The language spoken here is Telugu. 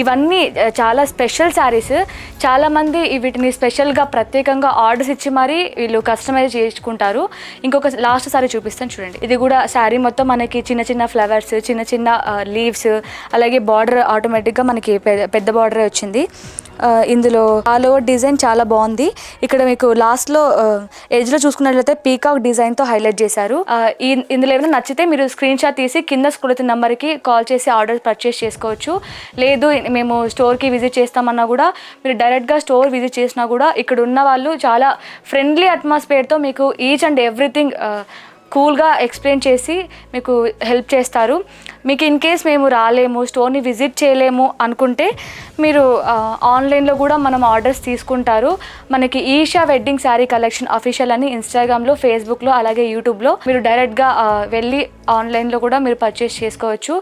ఇవన్నీ చాలా స్పెషల్ శారీస్. చాలామంది వీటిని స్పెషల్గా ప్రత్యేకంగా ఆర్డర్స్ ఇచ్చి మరీ వీళ్ళు కస్టమైజ్ చేసుకుంటారు. ఇంకొక లాస్ట్ శారీ చూపిస్తాను చూడండి. ఇది కూడా శారీ మొత్తం మనకి చిన్న చిన్న ఫ్లవర్స్, చిన్న చిన్న లీవ్స్, అలాగే బార్డర్ ఆటోమేటిక్గా మనకి పెద్ద బార్డరే వచ్చింది. ఇందులో ఆల్ ఓవర్ డిజైన్ చాలా బాగుంది. ఇక్కడ మీకు లాస్ట్లో ఎడ్జ్లో చూసుకున్నట్లయితే పీకాక్ డిజైన్తో హైలైట్ చేశారు. ఇందులో ఏమైనా నచ్చితే మీరు స్క్రీన్ షాట్ తీసి కింద స్క్రోల్ అవుతున్న నెంబర్కి కాల్ చేసి ఆర్డర్ పర్చేస్ చేసుకోవచ్చు. లేదు మేము స్టోర్కి విజిట్ చేస్తామన్నా కూడా మీరు డైరెక్ట్గా స్టోర్ విజిట్ చేసినా కూడా ఇక్కడ ఉన్న వాళ్ళు చాలా ఫ్రెండ్లీ అట్మాస్ఫియర్తో మీకు ఈచ్ అండ్ ఎవ్రీథింగ్ కూల్గా ఎక్స్ప్లెయిన్ చేసి మీకు హెల్ప్ చేస్తారు. మీకు ఇన్ కేస్ మేము రాలేము, స్టోర్ని విజిట్ చేయలేము అనుకుంటే మీరు ఆన్లైన్లో కూడా మనం ఆర్డర్స్ తీసుకుంటారు. మనకి Isha wedding sari collection official అని ఇన్స్టాగ్రామ్లో, ఫేస్బుక్లో, అలాగే యూట్యూబ్లో మీరు డైరెక్ట్గా వెళ్ళి ఆన్లైన్లో కూడా మీరు పర్చేస్ చేసుకోవచ్చు.